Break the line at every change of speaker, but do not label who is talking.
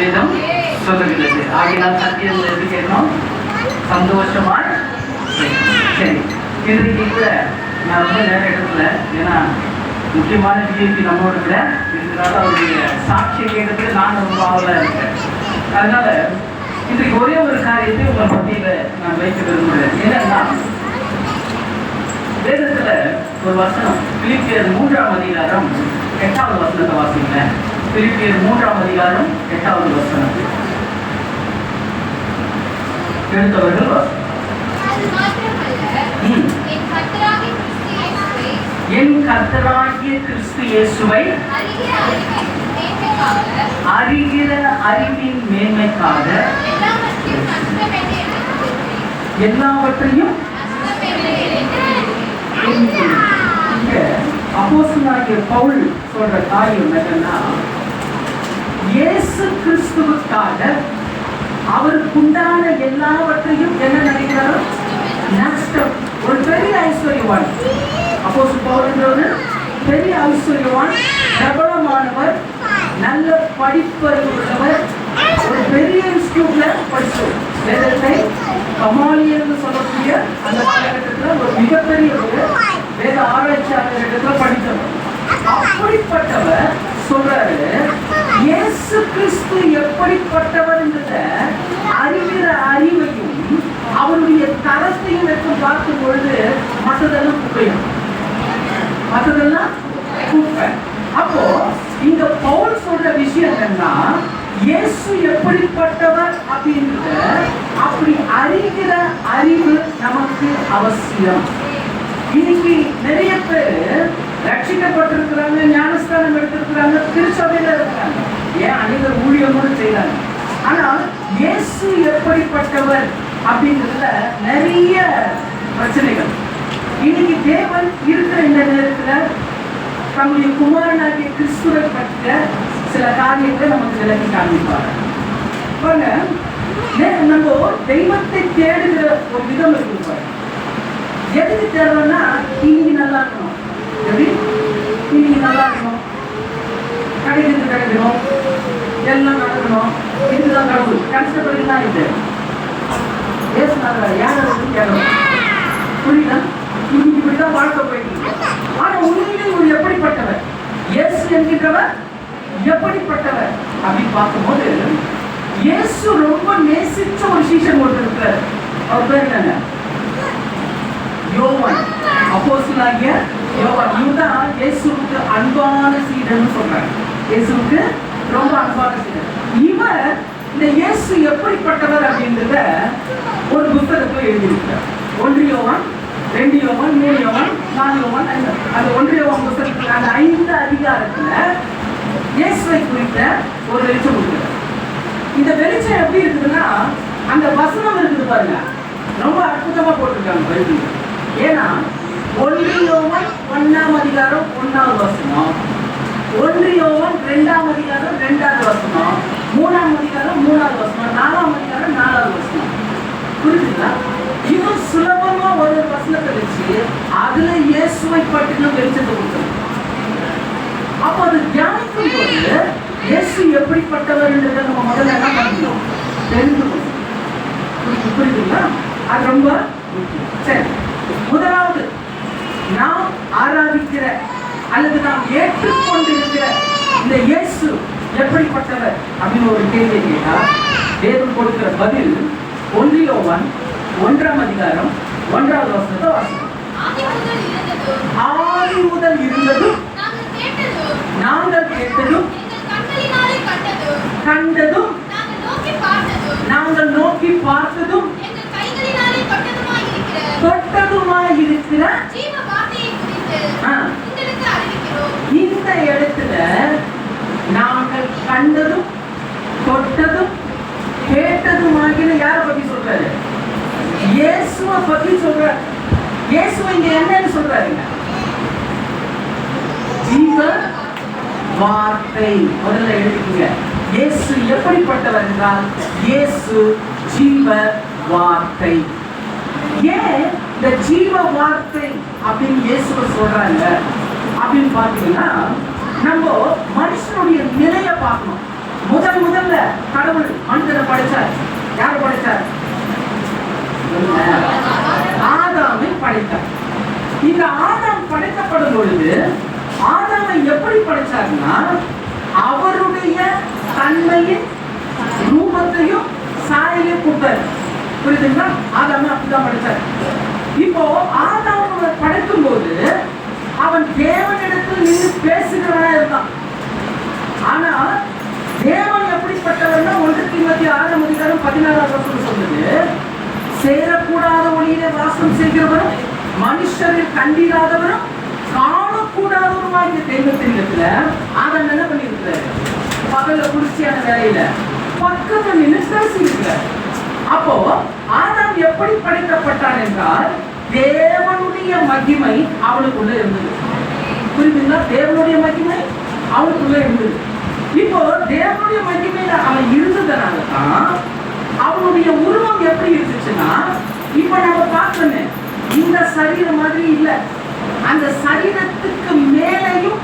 வேதம் சொல்லுகிறது. ஆகினால் சத்தியம் எது கேட்கணும்? சந்தோஷமாய். சரி, இன்றைக்கு கூட நான் ரொம்ப நேரம் எடுக்கல, ஏன்னா முக்கியமான டிஎம்பி நம்மளோட கூட இருக்கிறதால அவருடைய சாட்சியை கேட்கறதுக்கு நான் ரொம்ப ஆவலாக இருக்கேன். அதனால இன்றைக்கு ஒரே ஒரு காரியத்தை உங்கள் மத்தியில் நான் வைக்க விரும்புகிறேன். என்னன்னா, வேதத்துல ஒரு வசனம், பிலிப்பியர் 3ஆம் அதிகாரம் 8வது வசனத்தை வாசிங்க. பிலிப்பியர் 3ஆம் அதிகாரம் 8வது வசனம். எடுத்தவர்கள் வாசிங்க. என் கர்த்தராகிய கிறிஸ்து இயேசுவை அறிகிற அறிவின் மேன்மைக்காக எல்லாவற்றையும் அப்போஸ்தலனாகிய பவுல் சொல்ற காரியம் என்னன்னா, இயேசு கிறிஸ்துவுக்காக அவருக்குண்டான எல்லாவற்றையும் என்ன நினைக்கிறாரோ நஷ்டம். ஒரு பெரிய ஐஸ்வர்யவான் அப்போஸ்தலன் பவுல்ன்றவர் பெரிய ஐஸ்வர்யவான், பிரபலமானவர், நல்ல படிப்பறிவு உள்ளவர், ஒரு பெரிய இன்ஸ்டிடியூட்ல படிச்சவர். வேதத்தை கமாலியல்னு சொல்லக்கூடிய அந்த காலகட்டத்தில் ஒரு மிகப்பெரிய ஒரு வேத ஆராய்ச்சியாளர்களிடத்துல படித்தவர். அப்படிப்பட்டவர் சொல்றாரு, இயேசு கிறிஸ்து எப்படிப்பட்டவர்ன்றத அறிகிற அறிவையும் அவருடைய தரத்தையும் எடுத்து பார்க்கும் பொழுது மற்றதெல்லாம் குப்பையும், மற்றதெல்லாம் குப்பை. அப்போ இங்க பவுல் சொல்ற விஷயம் என்னன்னா, இயேசு எப்படிப்பட்டவர் அப்படின்றத அப்படி அறிகிற அறிவு நமக்கு அவசியம். இன்னைக்கு நிறைய பேர் ரட்சிக்கப்பட்டிருக்கிறாங்க, ஞானஸ்தானம் எடுத்திருக்கிறாங்க, திருச்சபையில இருக்கிறாங்க, ஏன் அனைவர் ஊழியமும் செய்யறாங்க. ஆனால் இயேசு எப்படிப்பட்டவர் அப்படின்றதுல நிறைய பிரச்சனைகள். இன்னைக்கு தேவன் இருக்கிற இந்த நேரத்துல தம்முடைய குமாரனாகிய கிறிஸ்துவை பற்ற சில காரியங்களை நமக்கு விளக்கி காண்பிப்பாங்க. நம்ம தெய்வத்தை தேடுகிற ஒரு விதம் இருக்கு. எதுக்கு தேடுறோம்னா, இன்னைக்கு நல்லா இருக்கணும், எப்படி இன்னைக்கு நல்லா இருக்கணும், கிடைக்கணும், எல்லாம் நடக்கணும், இதுதான் கடவுள். கஷ்டப்படுறதுதான் இது யாரும் புரியுதா? இன்னைக்கு இப்படிதான் வாழ்க்கை போயிட்டு. ஆனா உண்மையிலே இவர் எப்படிப்பட்டவர், இயேசு என்கின்றவர் எப்படிப்பட்டவர் அப்படின்னு பார்க்கும்போது, இயேசு ரொம்ப நேசிச்ச ஒரு சீஷன் ஒருத்தர் இருக்கிறார். அவர் பேர் என்ன? யோவான். அப்போஸ்தலனாகிய யோவான். இவர்தான் இயேசுவுக்கு அன்பான சீடன்னு சொல்றாங்க. இயேசுவுக்கு ரொம்ப அன்பான சீடர். இவர் இந்த இயேசு எப்படிப்பட்டவர் அப்படின்றத ஒரு புத்தகத்தில் எழுதியிருக்கிறார். 1 யோவான், 2 யோவான், 3 யோவான், 4 யோவான். அந்த 1 யோவான் புத்தகத்தில் அந்த 5 அதிகாரத்துல இயேசுவை குறித்த ஒரு வெளிச்சம் கொடுக்கிறார். இந்த வெளிச்சம் எப்படி இருக்குதுன்னா, அந்த வசனம் இருக்குது பாருங்க, ரொம்ப அற்புதமா போட்டிருக்காங்க பைபிள். ஏன்னா 1 யோவான் 1ஆம் அதிகாரம் 1வது வசனம், 1 யோவான் 2ஆம் அதிகாரம் 2வது வசனம், 3ஆம் அதிகாரம் 3வது வசனம், 4ஆம் அதிகாரம் 4வது வசனம். புரியுதுங்களா? இன்னும் சுலபமா ஒரு வசனத்தை வச்சு அதுல இயேசுவை பற்றின வெளிச்சத்தை கொடுக்கணும். அப்போ அது தியானிக்கும் போது இயேசு எப்படிப்பட்டவர் என்றதை நம்ம முதல்ல என்ன பண்ணிக்கணும், தெரிந்து கொள்ளணும். புரியுதுங்களா? அது ரொம்ப முக்கியம். சரி, முதலாவது நாம் ஆராதிக்கிற அல்லது நாம் ஏற்றுக்கொண்டிருக்கிற இந்த இயேசு எப்படிப்பட்டவர் அப்படின்னு ஒரு கேள்வி கேட்டா, தேவன் கொடுக்கிற பதில் 1 யோவான் 1ஆம் அதிகாரம் 1வது வசனத்தை வாசிக்கிறோம். ஆதி முதல் இருந்ததும் நாங்கள் கேட்டதும் கண்டதும் நாங்கள் நோக்கி பார்த்ததும் தொட்டதுமாய் இருக்கிற இந்த இடத்துல நாங்கள் கண்டதும் தொட்டதும் கேட்டதுமாகிற யார பத்தி சொல்றாரு? இயேசுவை பத்தி சொல்றாரு. இயேசுவை இங்க என்னன்னு சொல்றாருங்க? ஜீவ வார்த்தை. முதல்ல எழுதிக்கீங்க. இயேசு எப்படிப்பட்டவர் என்றால், இயேசு ஜீவ வார்த்தை. ஏன் இந்த ஜீவ வார்த்தை அப்படின்னு இயேசுவை சொல்றாங்க அப்படின்னு பாத்தீங்கன்னா, நம்ம மனுஷனுடைய நிலையை பார்க்கணும். முதல்ல கடவுள் மனிதனை படைச்சார். யார் படைச்சார்? ஆதாமை படைத்தார். இந்த ஆதாம் படைக்கப்படும் பொழுது ஆதாமை எப்படி படைச்சார்னா அவருடைய தன்மையின் ரூபத்தையும் சாயலையும் கொடுத்தார். புரியுதுங்களா? ஆதாமை அப்படிதான் படைச்சார். இப்போ ஆதாமை படைக்கும் போது அவன் தேவனிடத்தில் நின்று பேசுகிறவனா இருந்தான். ஆனா தேவன் எப்படிப்பட்டவர்னா 1 தீமோத்தேயு 6:16 சொல்லுது, சேரக்கூடாத ஒளியிலே வாசம் செய்கிறவரும் மனுஷரில் கண்டிராதவரும் காணக்கூடாதவருமாகிய தெய்வத்தின் இடத்துல ஆதாம் என்ன பண்ணிருக்கிறாரு? பகல்ல குளிர்ச்சியான வேலையில பக்கத்துல நின்று பேசியிருக்கிறார். அப்போ ஆதாம் எப்படி படைக்கப்பட்டான் என்றால் தேவனுடைய மகிமை அவனுக்குள்ள இருந்தது. புரியுதுங்களா? தேவனுடைய மகிமை அவனுக்குள்ள இருந்தது. இப்போ தேவனுடைய மகிமையில அவன் இருந்ததுனால தான் அவனுடைய உருவம் எப்படி இருந்துச்சுன்னா, இப்ப நம்ம பார்க்கணும், இந்த சரீரம் மாதிரி இல்ல, அந்த சரீரத்துக்கு மேலேயும்